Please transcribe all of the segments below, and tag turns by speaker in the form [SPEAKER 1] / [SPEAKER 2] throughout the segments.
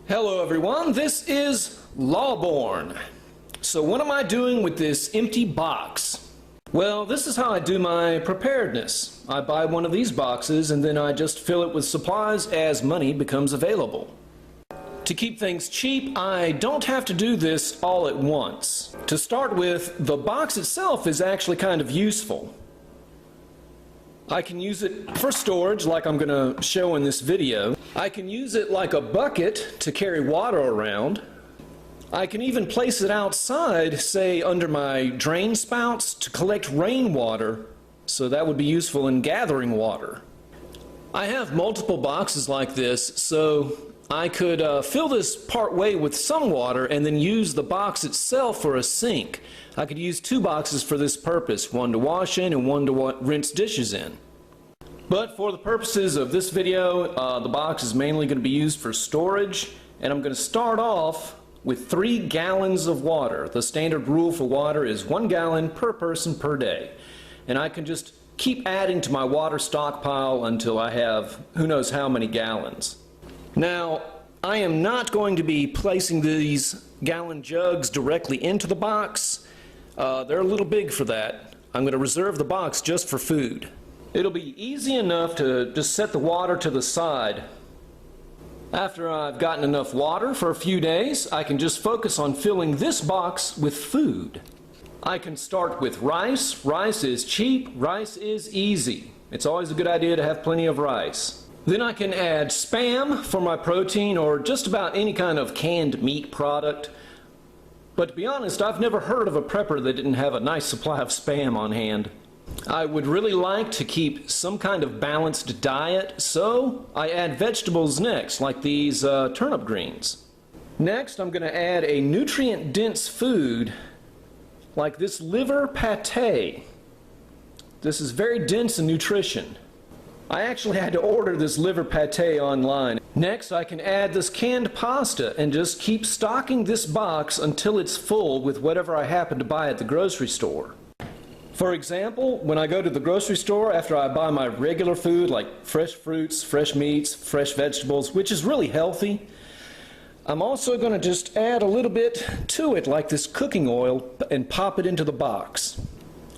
[SPEAKER 1] Hello everyone, this is Lawborn. So what am I doing with this empty box? Well, this is how I do my preparedness. I buy one of these boxes and then I just fill it with supplies as money becomes available. To keep things cheap, I don't have to do this all at once. To start with, the box itself is actually kind of useful. I can use it for storage like I'm going to show in this video. I can use it like a bucket to carry water around. I can even place it outside, say under my drain spouts, to collect rainwater, so that would be useful in gathering water. I have multiple boxes like this, so I could fill this part way with some water and then use the box itself for a sink. I could use two boxes for this purpose, one to wash in and one to rinse dishes in. But for the purposes of this video, the box is mainly going to be used for storage, and I'm going to start off with 3 gallons of water. The standard rule for water is 1 gallon per person per day. And I can just keep adding to my water stockpile until I have who knows how many gallons. Now, I am not going to be placing these gallon jugs directly into the box. They're a little big for that. I'm going to reserve the box just for food. It'll be easy enough to just set the water to the side. After I've gotten enough water for a few days, I can just focus on filling this box with food. I can start with rice. Rice is cheap. Rice is easy. It's always a good idea to have plenty of rice. Then I can add Spam for my protein, or just about any kind of canned meat product. But to be honest, I've never heard of a prepper that didn't have a nice supply of Spam on hand. I would really like to keep some kind of balanced diet, so I add vegetables next, like these turnip greens. Next, I'm going to add a nutrient-dense food, like this liver pate. This is very dense in nutrition. I actually had to order this liver pate online. Next, I can add this canned pasta and just keep stocking this box until it's full with whatever I happen to buy at the grocery store. For example, when I go to the grocery store after I buy my regular food like fresh fruits, fresh meats, fresh vegetables, which is really healthy, I'm also going to just add a little bit to it like this cooking oil and pop it into the box.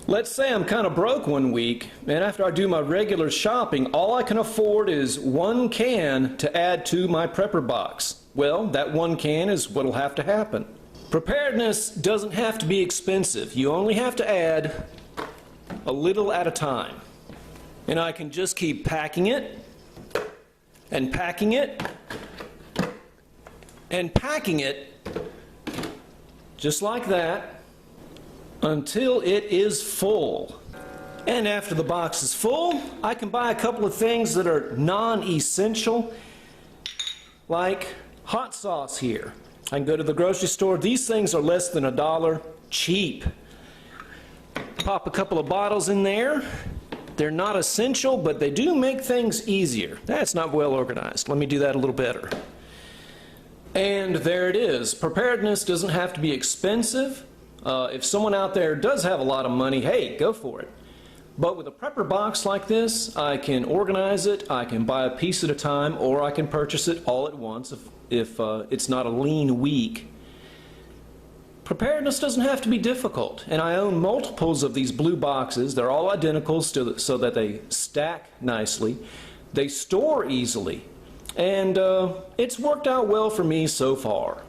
[SPEAKER 1] Let's say I'm kind of broke one week, and after I do my regular shopping, all I can afford is 1 can to add to my prepper box. Well, that 1 can is what'll have to happen. Preparedness doesn't have to be expensive. You only have to add a little at a time. And I can just keep packing it, and packing it, and packing it, just like that, until it is full. And after the box is full, I can buy a couple of things that are non-essential, like hot sauce here. I can go to the grocery store. These things are less than $1, cheap. Pop a couple of bottles in there. They're not essential, but they do make things easier. That's not well organized. Let me do that a little better. And there it is. Preparedness doesn't have to be expensive. If someone out there does have a lot of money, hey, go for it. But with a prepper box like this, I can organize it, I can buy a piece at a time, or I can purchase it all at once if it's not a lean week. Preparedness doesn't have to be difficult, and I own multiples of these blue boxes. They're all identical so that they stack nicely. They store easily, and it's worked out well for me so far.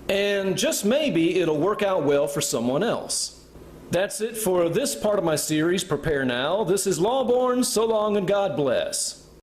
[SPEAKER 1] And just maybe it'll work out well for someone else. That's it for this part of my series, Prepare Now. This is Lawborn. So long and God bless.